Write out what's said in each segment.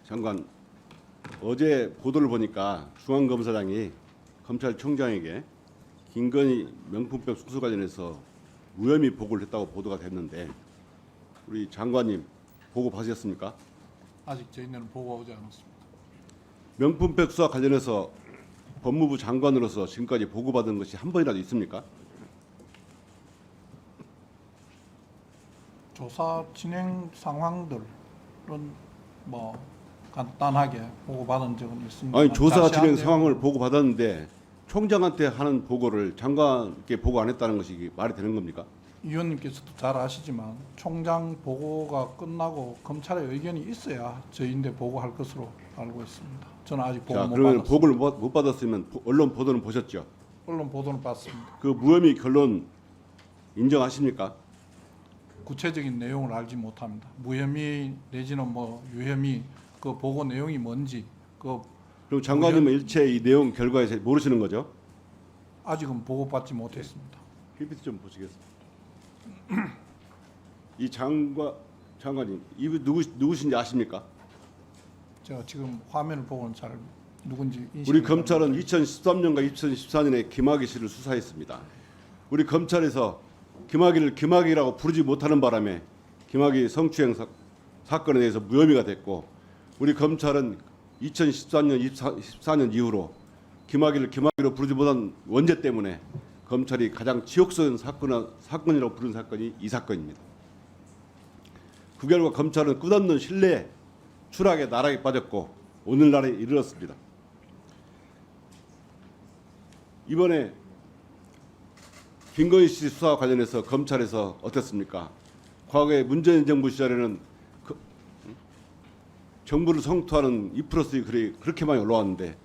장관, 어제 보도를 보니까 중앙검사장이 검찰총장에게 김건희 명품백 수수 관련해서 무혐의 보고를 했다고 보도가 됐는데 우리 장관님 보고 받으셨습니까? 아직 저희는 보고가 오지 않았습니다. 명품백 수사 관련해서 법무부 장관으로서 지금까지 보고받은 것이 한 번이라도 있습니까? 조사 진행 상황들은 뭐 간단하게 보고받은 적은 있습니다. 아니 조사 진행 상황을 보고받았는데 총장한테 하는 보고를 장관께 보고 안 했다는 것이 이게 말이 되는 겁니까? 위원님께서도 잘 아시지만 총장 보고가 끝나고 검찰의 의견이 있어야 저희인데 보고할 것으로 알고 있습니다. 저는 아직 보고 자, 못 그러면 받았습니다. 보고를 못 받았으면 언론 보도는 보셨죠? 언론 보도는 봤습니다. 그 무혐의 결론 인정하십니까? 구체적인 내용을 알지 못합니다. 무혐의 내지는 뭐 유혐의 그 보고 내용이 뭔지 그 그럼 장관님은 일체 이 내용 결과에 대해서 모르시는 거죠? 아직은 보고받지 못했습니다. PPT 좀 보시겠습니다. 이 장관님 이분 누구신지 아십니까? 제가 지금 화면을 보고는 잘 누군지 인식이 우리 검찰은 2013년과 2014년에 김학의 씨를 수사했습니다. 우리 검찰에서 김학의를 김학의라고 부르지 못하는 바람에 김학의 성추행 사건에 대해서 무혐의가 됐고 우리 검찰은 2013년, 14년 이후로 김학의를 김학의로 부르지 못한 원죄 때문에 검찰이 가장 지옥스러운 사건이라고 부른 사건이 이 사건입니다. 그 결과 검찰은 끝없는 신뢰 추락에 나락에 빠졌고 오늘날에 이르렀습니다. 이번에 김건희 씨 수사와 관련해서 검찰에서 어땠습니까? 과거에 문재인 정부 시절에는 정부를 성토하는 2+2 글이 그렇게 많이 올라왔는데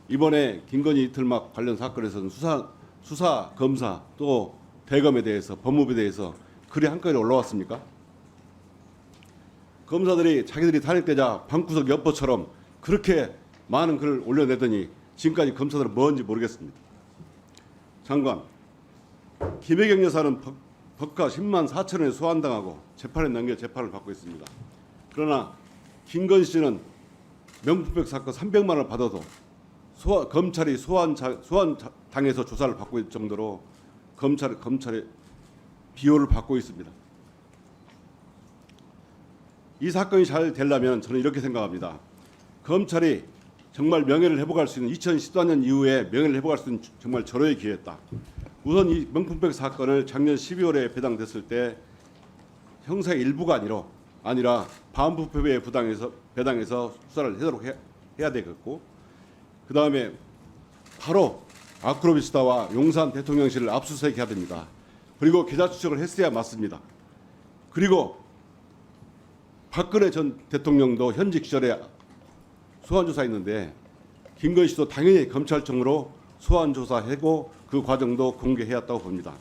이번에 김건희 이틀막 관련 사건에서는 수사 검사 또 대검에 대해서 법무부에 대해서 글이 한 건이 올라왔습니까? 검사들이 자기들이 탄핵되자 방구석 엿보처럼 그렇게 많은 글을 올려내더니 지금까지 검사들은 뭔지 모르겠습니다. 장관, 김혜경 여사는 법가 10만 4천원에 소환당하고 재판에 넘겨 재판을 받고 있습니다. 그러나 김건희 씨는 명품백 사건 300만 원을 받아도 검찰이 소환 당해서 조사를 받고 있을 정도로 검찰의 비호를 받고 있습니다. 이 사건이 잘 되려면 저는 이렇게 생각합니다. 검찰이 정말 명예를 회복할 수 있는 2014년 이후에 명예를 회복할 수 있는 정말 절호의 기회였다. 우선 이 명품백 사건을 작년 12월에 배당됐을 때 형사의 일부가 아니라 반부패에 배당해서 수사를 하도록 해야 되겠고 그 다음에 바로 아크로비스타와 용산 대통령실을 압수수색해야 됩니다. 그리고 계좌 추적을 했어야 맞습니다. 그리고 박근혜 전 대통령도 현직 시절에 소환조사했는데 김건희 씨도 당연히 검찰청으로 소환조사하고 그 과정도 공개해왔다고 봅니다.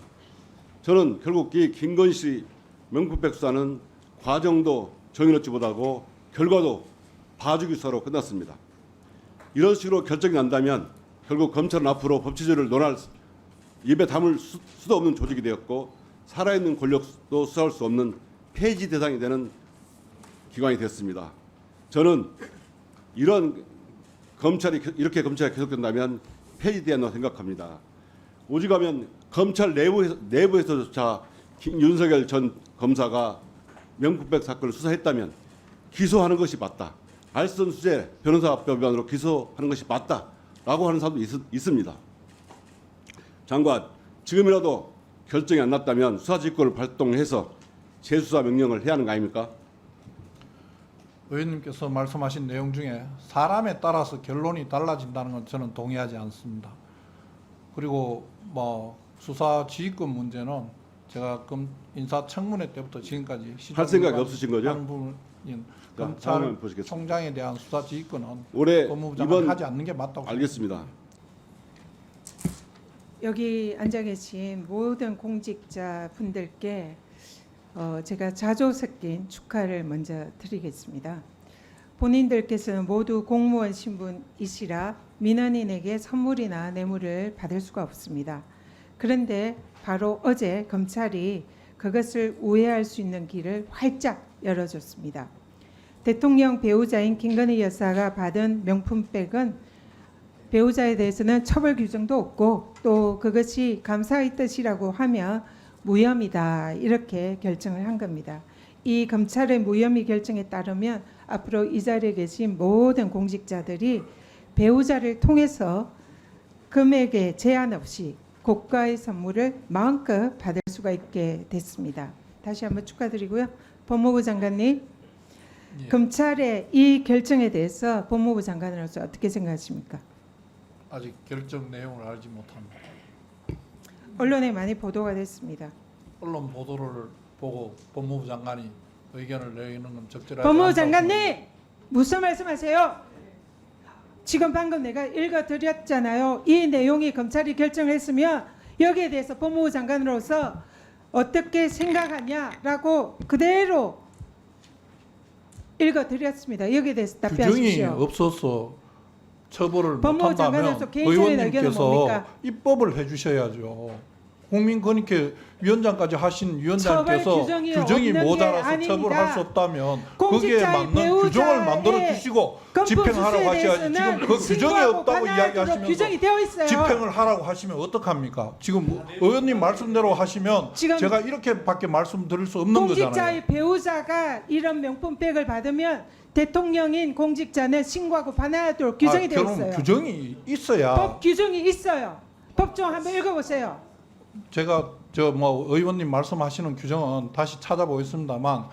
저는 결국 이 김건희 씨 명품백 수사는 과정도 정의롭지 못하고 결과도 봐주기 수사로 끝났습니다. 이런 식으로 결정이 난다면 결국 검찰은 앞으로 법치주의를 입에 담을 수도 없는 조직이 되었고 살아있는 권력도 수사할 수 없는 폐지 대상이 되는 기관이 됐습니다. 저는 이런 검찰이 계속된다면 폐지돼야 생각합니다. 오직하면 검찰 내부에서조차 윤석열 전 검사가 명품백 사건을 수사했다면 기소하는 것이 맞다. 알선 수재 변호사법 위반으로 기소하는 것이 맞다라고 하는 사람도 있습니다. 장관, 지금이라도 결정이 안 났다면 수사지휘권을 발동해서 재수사 명령을 해야 하는 거 아닙니까? 의원님께서 말씀하신 내용 중에 사람에 따라서 결론이 달라진다는 건 저는 동의하지 않습니다. 그리고 뭐 수사 지휘권 문제는 제가 인사청문회 때부터 지금까지 할 생각이 없으신 거죠? 부분인 검찰총장에 대한 수사 지휘권은 올해 법무부 장관이 하지 않는 게 맞다고 알겠습니다. 여기 앉아 계신 모든 공직자 분들께 제가 자조 섞인 축하를 먼저 드리겠습니다. 본인들께서는 모두 공무원 신분이시라 민원인에게 선물이나 뇌물을 받을 수가 없습니다. 그런데 바로 어제 검찰이 그것을 우회할 수 있는 길을 활짝 열어줬습니다. 대통령 배우자인 김건희 여사가 받은 명품백은 배우자에 대해서는 처벌 규정도 없고 또 그것이 감사의 뜻이라고 하면 무혐의다 이렇게 결정을 한 겁니다. 이 검찰의 무혐의 결정에 따르면 앞으로 이 자리에 계신 모든 공직자들이 배우자를 통해서 금액에 제한 없이 고가의 선물을 마음껏 받을 수가 있게 됐습니다. 다시 한번 축하드리고요. 법무부 장관님, 예. 검찰의 이 결정에 대해서 법무부 장관으로서 어떻게 생각하십니까? 아직 결정 내용을 알지 못합니다. 언론에 많이 보도가 됐습니다. 언론 보도를 보고 법무부 장관이 의견을 내리는 건 적절하지 법무부 않다고 장관님, 무슨 말씀하세요? 지금 방금 내가 읽어드렸잖아요. 이 내용이 검찰이 결정을 했으면 여기에 대해서 법무부 장관으로서 어떻게 생각하냐라고 그대로 읽어드렸습니다. 여기에 대해서 규정이 답변하십시오. 없어서 처벌을 법무부 못한다면 장관으로서 개인적인 의견은 의원님께서 뭡니까? 입법을 해주셔야죠. 국민권익위 위원장까지 하신 위원장께서 처벌 규정이 규정이 없는 게 모자라서 아닙니다. 처벌할 수 없다면 거기에 공직자의 맞는 배우자의 규정을 만들어 주시고 건법 집행하라고 수수에 하셔야지. 지금 대해서는 그 규정이 신고하고 없다고 관할하도록 이야기하시면서 규정이 되어 있어요. 집행을 하라고 하시면 어떡합니까? 지금 의원님 말씀대로 하시면 지금 제가 이렇게밖에 말씀드릴 수 없는 거잖아요. 공직자의 배우자가 이런 명품백을 받으면 대통령인 공직자는 신고하고 반환하도록 규정이 되어 결혼 있어요. 규정이 있어야 법 규정이 있어요. 법정 한번 읽어보세요. 제가 저 뭐 의원님 말씀하시는 규정은 다시 찾아보겠습니다만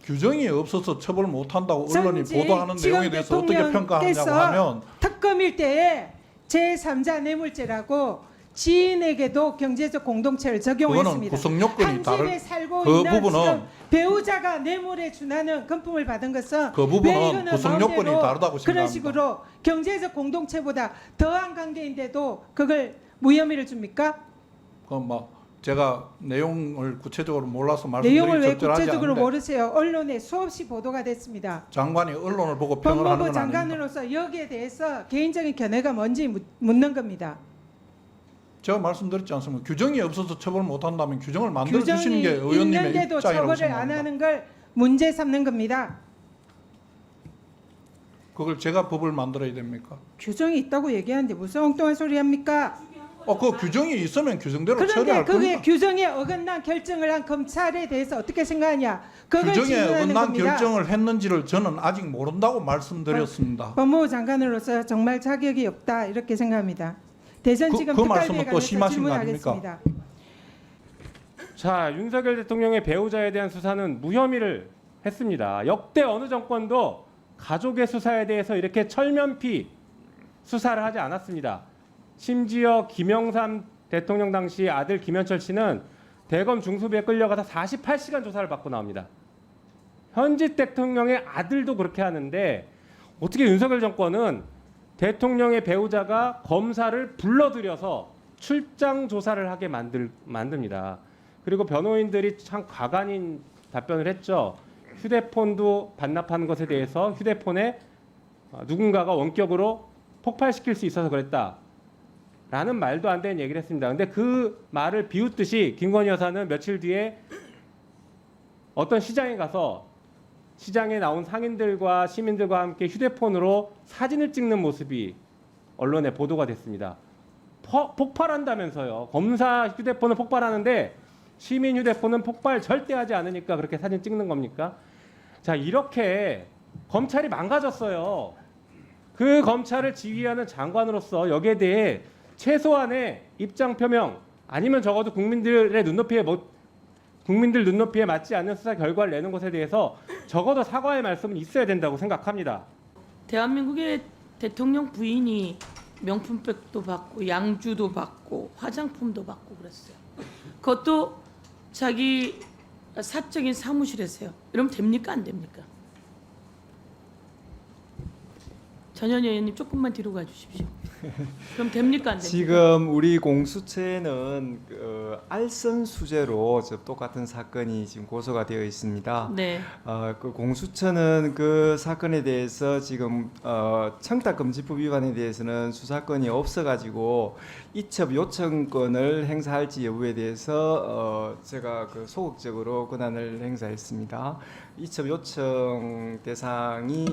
규정이 없어서 처벌 못한다고 언론이 전직 보도하는 지금 내용에 대해서 어떻게 평가하냐고 대통령께서 하면 특검일 때에 제3자 뇌물죄라고 지인에게도 경제적 공동체를 그거는 적용했습니다. 구성 요건이 한 다른 집에 살고 그 있는 부분은 지금 배우자가 뇌물에 준하는 금품을 받은 것은 그 왜 부분은 이거는 구성 요건이 마음대로 다르다고 그런 생각합니다. 식으로 경제적 공동체보다 더한 관계인데도 그걸 무혐의를 줍니까? 그뭐 제가 내용을 구체적으로 몰라서 내용을 말씀드리기 왜 적절하지 구체적으로 않은데 모르세요? 언론에 수없이 보도가 됐습니다. 장관이 언론을 보고 평을 하는 법무부 건 아닙니다. 장관으로서 여기에 대해서 개인적인 견해가 뭔지 묻는 겁니다. 제가 말씀드렸지 않습니까? 규정이 없어서 처벌 못한다면 규정을 만들어 규정이 주시는 게 의원님의 있는데도 입장이라고 처벌을 안 생각합니다. 하는 걸 문제 삼는 겁니다. 그걸 제가 법을 만들어야 됩니까? 규정이 있다고 얘기하는데 무슨 엉뚱한 소리 합니까? 그 규정이 있으면 규정대로 그런데 처리할 그게 겁니다. 규정에 어긋난 결정을 한 검찰에 대해서 어떻게 생각하냐? 그걸 규정에 질문하는 어긋난 겁니다. 결정을 했는지를 저는 아직 모른다고 말씀드렸습니다. 법무부 장관으로서 정말 자격이 없다 이렇게 생각합니다. 대전지검 그 특활비에 말씀은 또 관해서 심하신 거 아닙니까? 질문하겠습니다. 자, 윤석열 대통령의 배우자에 대한 수사는 무혐의를 했습니다. 역대 어느 정권도 가족의 수사에 대해서 이렇게 철면피 수사를 하지 않았습니다. 심지어 김영삼 대통령 당시 아들 김현철 씨는 대검 중수부에 끌려가서 48시간 조사를 받고 나옵니다. 현직 대통령의 아들도 그렇게 하는데 어떻게 윤석열 정권은 대통령의 배우자가 검사를 불러들여서 출장 조사를 하게 만듭니다. 그리고 변호인들이 참 과간인 답변을 했죠. 휴대폰도 반납하는 것에 대해서 휴대폰에 누군가가 원격으로 폭발시킬 수 있어서 그랬다. 라는 말도 안 되는 얘기를 했습니다. 근데 그 말을 비웃듯이 김건희 여사는 며칠 뒤에 어떤 시장에 가서 시장에 나온 상인들과 시민들과 함께 휴대폰으로 사진을 찍는 모습이 언론에 보도가 됐습니다. 폭발한다면서요. 검사 휴대폰은 폭발하는데 시민 휴대폰은 폭발 절대 하지 않으니까 그렇게 사진 찍는 겁니까? 자, 이렇게 검찰이 망가졌어요. 그 검찰을 지휘하는 장관으로서 여기에 대해 최소한의 입장 표명 아니면 적어도 국민들 눈높이에 맞지 않는 수사 결과를 내는 것에 대해서 적어도 사과의 말씀은 있어야 된다고 생각합니다. 대한민국의 대통령 부인이 명품백도 받고 양주도 받고 화장품도 받고 그랬어요. 그것도 자기 사적인 사무실에서요. 이러면 됩니까 안 됩니까? 전현희 의원님 조금만 뒤로 가주십시오. 그럼 됩니까 안 됩니까? 지금 우리 공수처에는 알선 수재로 똑같은 사건이 지금 고소가 되어 있습니다. 네. 그 공수처는 그 사건에 대해서 지금 청탁금지법 위반에 대해서는 수사권이 없어가지고 이첩 요청권을 행사할지 여부에 대해서 제가 그 소극적으로 권한을 행사했습니다. 이첩 요청 대상이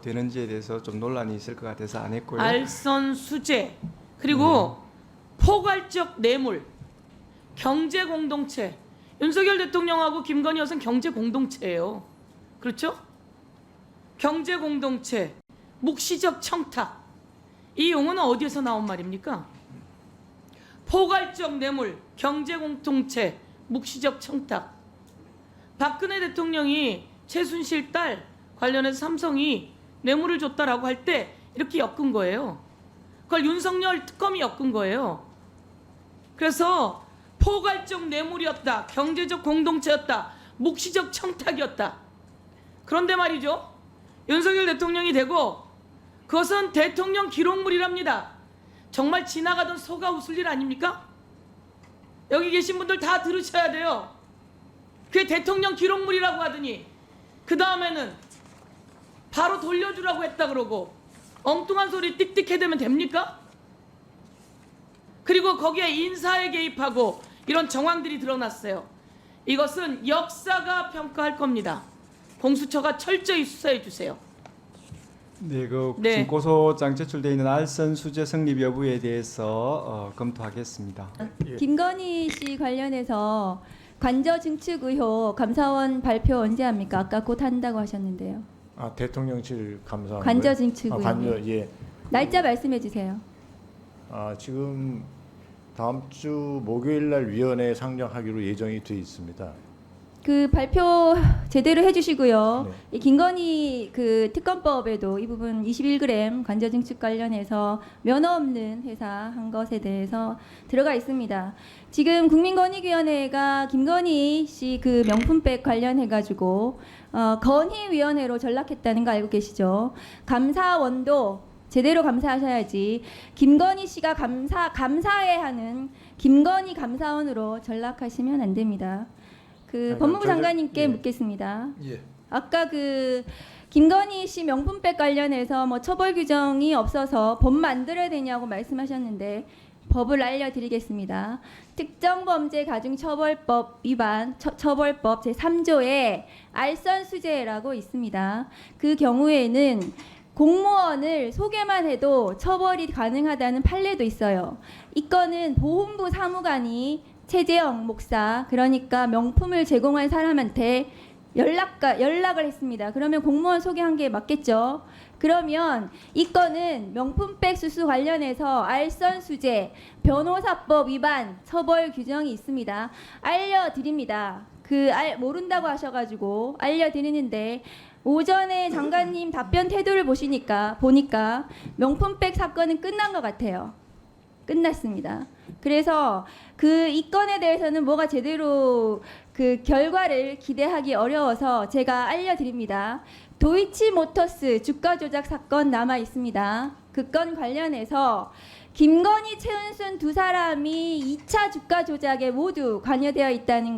되는지에 대해서 좀 논란이 있을 것 같아서 안 했고요. 알선 수재 그리고 포괄적 뇌물, 경제 공동체. 윤석열 대통령하고 김건희 여사는 경제 공동체예요. 그렇죠? 경제 공동체, 묵시적 청탁. 이 용어는 어디에서 나온 말입니까? 포괄적 뇌물, 경제 공동체, 묵시적 청탁. 박근혜 대통령이 최순실 딸 관련해서 삼성이 뇌물을 줬다라고 할 때 이렇게 엮은 거예요. 그걸 윤석열 특검이 엮은 거예요. 그래서 포괄적 뇌물이었다, 경제적 공동체였다, 묵시적 청탁이었다. 그런데 말이죠, 윤석열 대통령이 되고 그것은 대통령 기록물이랍니다. 정말 지나가던 소가 웃을 일 아닙니까? 여기 계신 분들 다 들으셔야 돼요. 그게 대통령 기록물이라고 하더니 그 다음에는 바로 돌려주라고 했다 그러고 엉뚱한 소리 띡띡해대면 됩니까? 그리고 거기에 인사에 개입하고 이런 정황들이 드러났어요. 이것은 역사가 평가할 겁니다. 공수처가 철저히 수사해 주세요. 네, 네. 지금 고소장 제출돼 있는 알선 수재 성립 여부에 대해서 검토하겠습니다. 김건희 씨 관련해서 관저 증축 의혹 감사원 발표 언제 합니까? 아까 곧 한다고 하셨는데요. 아 대통령실 감사. 관저 증축 의혹. 관저 예. 날짜 말씀해 주세요. 아 지금 다음 주 목요일 날 위원회에 상정하기로 예정이 돼 있습니다. 그 발표 제대로 해주시고요. 네. 이 김건희 그 특검법에도 이 부분 21g 관저 증축 관련해서 면허 없는 회사 한 것에 대해서 들어가 있습니다. 지금 국민권익위원회가 김건희 씨 그 명품백 관련해 가지고 건의위원회로 전락했다는 거 알고 계시죠? 감사원도 제대로 감사하셔야지. 김건희 씨가 감사해야 하는 김건희 감사원으로 전락하시면 안 됩니다. 그 법무부 장관님께 예. 묻겠습니다. 예. 아까 그 김건희 씨 명품백 관련해서 뭐 처벌 규정이 없어서 법 만들어야 되냐고 말씀하셨는데 법을 알려드리겠습니다. 특정범죄가중처벌법 위반 처벌법 제3조에 알선수재라고 있습니다. 그 경우에는 공무원을 소개만 해도 처벌이 가능하다는 판례도 있어요. 이 건은 보훈부 사무관이 최재형 목사, 그러니까 명품을 제공한 사람한테 연락을 했습니다. 그러면 공무원 소개한 게 맞겠죠? 그러면 이 건은 명품백 수수 관련해서 알선수재, 변호사법 위반 처벌 규정이 있습니다. 알려드립니다. 모른다고 하셔가지고 알려드리는데 오전에 장관님 답변 태도를 보니까 명품백 사건은 끝난 것 같아요. 끝났습니다. 그래서 이 건에 대해서는 뭐가 제대로 그 결과를 기대하기 어려워서 제가 알려드립니다. 도이치모터스 주가 조작 사건 남아 있습니다. 그 건 관련해서 김건희, 최은순 두 사람이 2차 주가 조작에 모두 관여되어 있다는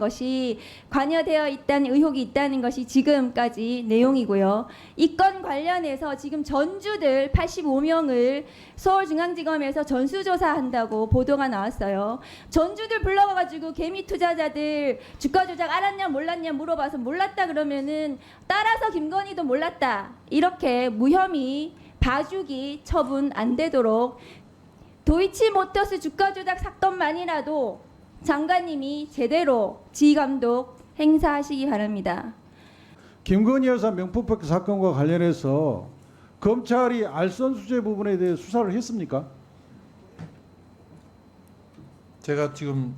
의혹이 있다는 것이 지금까지 내용이고요. 이 건 관련해서 지금 전주들 85명을 서울중앙지검에서 전수조사한다고 보도가 나왔어요. 전주들 불러가지고 개미 투자자들 주가 조작 알았냐 몰랐냐 물어봐서 몰랐다 그러면은 따라서 김건희도 몰랐다. 이렇게 무혐의 봐주기 처분 안 되도록 도이치모터스 주가 조작 사건만이라도 장관님이 제대로 지휘감독 행사하시기 바랍니다. 김건희 여사 명품백 사건과 관련해서 검찰이 알선수재 부분에 대해 수사를 했습니까? 제가 지금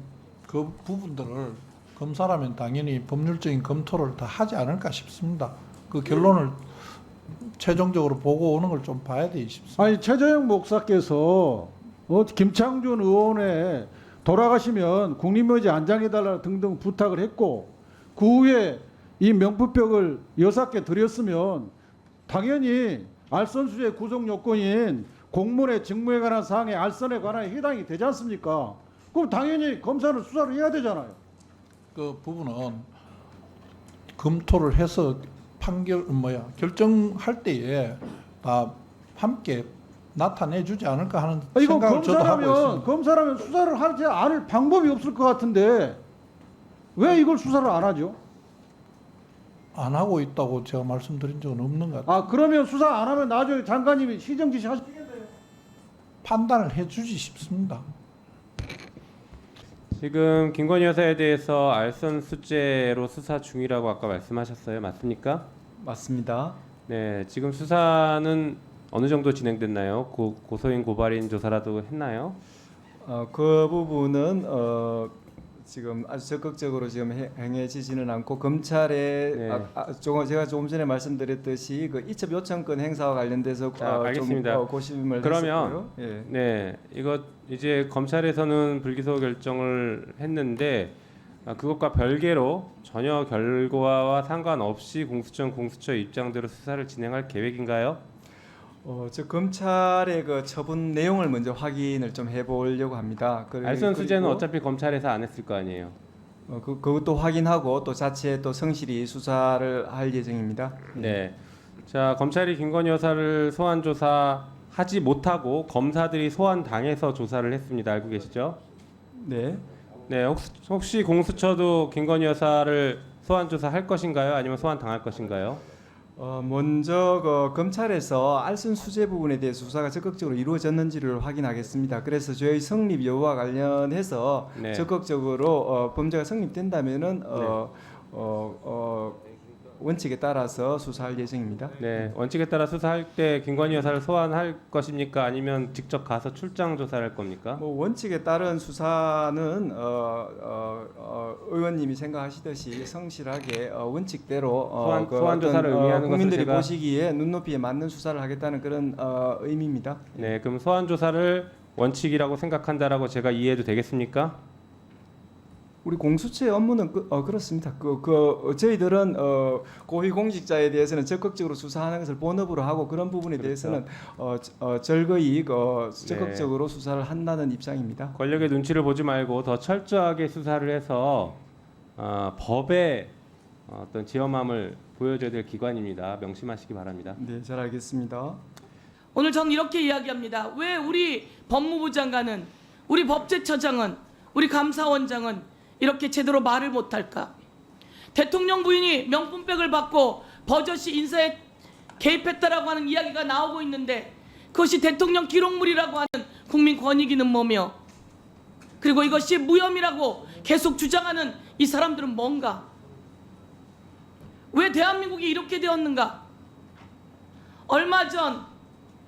그 부분들을 검사라면 당연히 법률적인 검토를 다 하지 않을까 싶습니다. 그 결론을 최종적으로 보고 오는 걸 좀 봐야 돼 싶습니다. 아니 최재형 목사께서 김창준 의원에 돌아가시면 국립묘지 안장해달라 등등 부탁을 했고 그 후에 이 명품백을 여사께 드렸으면 당연히 알선수재 구성 요건인 공문의 직무에 관한 사항에 알선에 관한 해당이 되지 않습니까? 그럼 당연히 검사는 수사를 해야 되잖아요. 그 부분은 검토를 해서 결정할 때에 다 함께 나타내주지 않을까 하는 이건 생각을 저도 하고 있습니다. 검사라면 수사를 하지 않을 방법이 없을 것 같은데 왜 이걸 수사를 안 하죠? 안 하고 있다고 제가 말씀드린 적은 없는 것 같아요. 아 그러면 수사 안 하면 나중에 장관님이 시정 지시하시겠네요. 판단을 해주지 싶습니다. 지금 김건희 여사에 대해서 알선 수재로 수사 중이라고 아까 말씀하셨어요. 맞습니까? 맞습니다. 네, 지금 수사는 어느 정도 진행됐나요? 고소인 고발인 조사라도 했나요? 그 부분은 지금 아주 적극적으로 지금 행해지지는 않고 검찰에 네. 제가 조금 전에 말씀드렸듯이 그 이첩 요청권 행사와 관련돼서 자, 알겠습니다. 좀 고심을 그러면 했었고요. 예. 네, 이거 이제 검찰에서는 불기소 결정을 했는데 그것과 별개로 전혀 결과와 상관없이 공수처 입장대로 수사를 진행할 계획인가요? 저 검찰의 그 처분 내용을 먼저 확인을 좀 해보려고 합니다. 알선 수재는 그리고 어차피 검찰에서 안 했을 거 아니에요. 그것도 확인하고 또 자체 또 성실히 수사를 할 예정입니다. 네. 자, 검찰이 김건희 여사를 소환 조사하지 못하고 검사들이 소환 당해서 조사를 했습니다. 알고 계시죠? 네. 네. 혹시 공수처도 김건희 여사를 소환 조사할 것인가요? 아니면 소환 당할 것인가요? 먼저 그 검찰에서 알선 수재 부분에 대해서 수사가 적극적으로 이루어졌는지를 확인하겠습니다. 그래서 저희 성립 여부와 관련해서 네. 적극적으로 범죄가 성립된다면은 원칙에 따라서 수사할 예정입니다. 네. 원칙에 따라 수사할 때 김건희 여사를 소환할 것입니까? 아니면 직접 가서 출장 조사를 할 겁니까? 뭐 원칙에 따른 수사는 의원님이 생각하시듯이 성실하게 원칙대로 소환 조사를 의미하는 것을 국민들이 제가- 보시기에 눈높이에 맞는 수사를 하겠다는 그런 의미입니다. 네. 그럼 소환 조사를 원칙이라고 생각한다라고 제가 이해해도 되겠습니까? 우리 공수처의 업무는 그렇습니다. 저희들은 고위공직자에 대해서는 적극적으로 수사하는 것을 본업으로 하고 그런 부분에 대해서는 절거히 적극적으로 수사를 한다는 입장입니다. 권력의 눈치를 보지 말고 더 철저하게 수사를 해서 법의 어떤 지엄함을 보여줘야 될 기관입니다. 명심하시기 바랍니다. 네, 잘 알겠습니다. 오늘 저는 이렇게 이야기합니다. 왜 우리 법무부 장관은, 우리 법제처장은, 우리 감사원장은 이렇게 제대로 말을 못할까? 대통령 부인이 명품백을 받고 버젓이 인사에 개입했다라고 하는 이야기가 나오고 있는데 그것이 대통령 기록물이라고 하는 국민 권익위는 뭐며, 그리고 이것이 무혐의라고 계속 주장하는 이 사람들은 뭔가? 왜 대한민국이 이렇게 되었는가? 얼마 전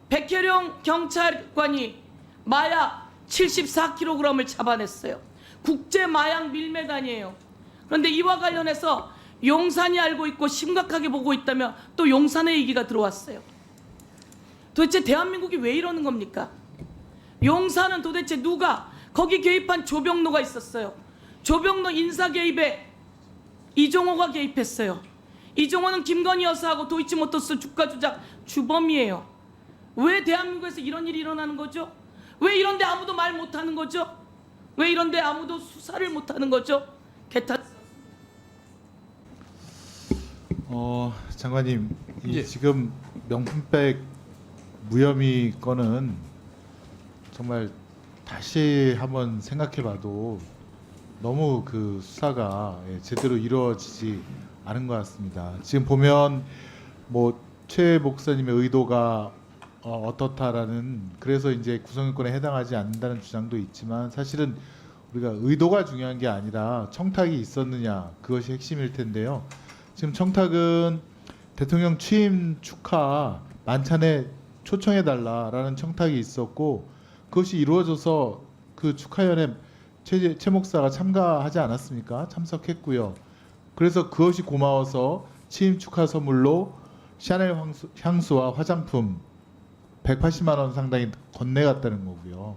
백혜령 경찰관이 마약 74kg을 잡아냈어요. 국제 마약 밀매단이에요. 그런데 이와 관련해서 용산이 알고 있고 심각하게 보고 있다며 또 용산의 얘기가 들어왔어요. 도대체 대한민국이 왜 이러는 겁니까? 용산은 도대체 누가, 거기 개입한 조병로가 있었어요. 조병로 인사 개입에 이종호가 개입했어요. 이종호는 김건희 여사하고 도이치모터스 주가 조작 주범이에요. 왜 대한민국에서 이런 일이 일어나는 거죠? 왜 이런데 아무도 말 못하는 거죠? 왜 이런데 아무도 수사를 못하는 거죠? 개탄. 장관님, 예. 지금 명품백 무혐의 건은 정말 다시 한번 생각해봐도 너무 그 수사가 제대로 이루어지지 않은 것 같습니다. 지금 보면 뭐 최 목사님의 의도가 어떻다라는, 그래서 이제 구성요건에 해당하지 않는다는 주장도 있지만 사실은 우리가 의도가 중요한 게 아니라 청탁이 있었느냐, 그것이 핵심일 텐데요. 지금 청탁은 대통령 취임 축하 만찬에 초청해달라라는 청탁이 있었고 그것이 이루어져서 그 축하연에 최 목사가 참가하지 않았습니까? 참석했고요. 그래서 그것이 고마워서 취임 축하 선물로 샤넬 향수와 화장품 180만 원 상당히 건네갔다는 거고요.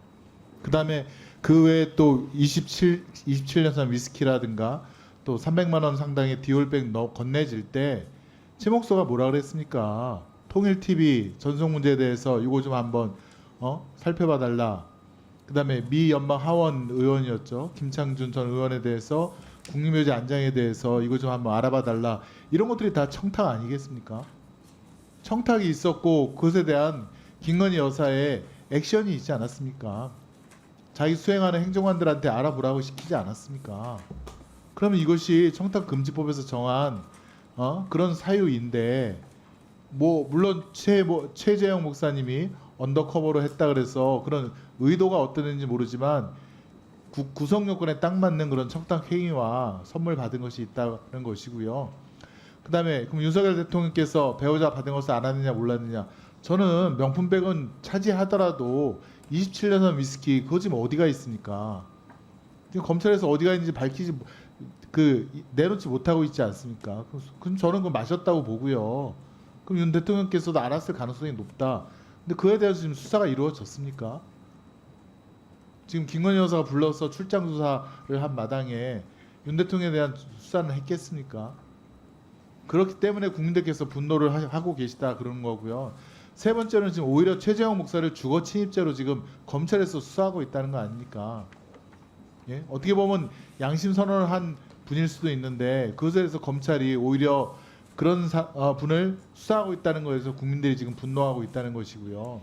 그다음에 그 외에 또 27년산 위스키라든가 또 300만 원 상당의 디올백 건네질 때 최 목사가 뭐라 그랬습니까? 통일 TV 전송 문제에 대해서 이거 좀 한번 살펴봐 달라. 그다음에 미 연방 하원 의원이었죠. 김창준 전 의원에 대해서 국립묘지 안장에 대해서 이거 좀 한번 알아봐 달라. 이런 것들이 다 청탁 아니겠습니까? 청탁이 있었고 그것에 대한 김건희 여사의 액션이 있지 않았습니까? 자기 수행하는 행정관들한테 알아보라고 시키지 않았습니까? 그러면 이것이 청탁금지법에서 정한 그런 사유인데 뭐 물론 최재형 목사님이 언더커버로 했다 그래서 그런 의도가 어땠는지 모르지만 구성 요건에 딱 맞는 그런 청탁 행위와 선물 받은 것이 있다는 것이고요. 그다음에 그럼 윤석열 대통령께서 배우자 받은 것을 알았느냐 몰랐느냐? 저는 명품백은 차지하더라도 27년선 위스키 그거 지금 어디가 있습니까? 지금 검찰에서 어디가 있는지 밝히지 내놓지 못하고 있지 않습니까? 그럼 저는 그거 마셨다고 보고요. 그럼 윤 대통령께서도 알았을 가능성이 높다. 근데 그에 대해서 지금 수사가 이루어졌습니까? 지금 김건희 여사가 불러서 출장 조사를 한 마당에 윤 대통령에 대한 수사는 했겠습니까? 그렇기 때문에 국민들께서 분노를 하고 계시다 그러는 거고요. 세 번째는 지금 오히려 최재형 목사를 주거 침입죄로 지금 검찰에서 수사하고 있다는 거 아닙니까? 예? 어떻게 보면 양심 선언을 한 분일 수도 있는데 그것에 대해서 검찰이 오히려 그런 분을 수사하고 있다는 거에서 국민들이 지금 분노하고 있다는 것이고요.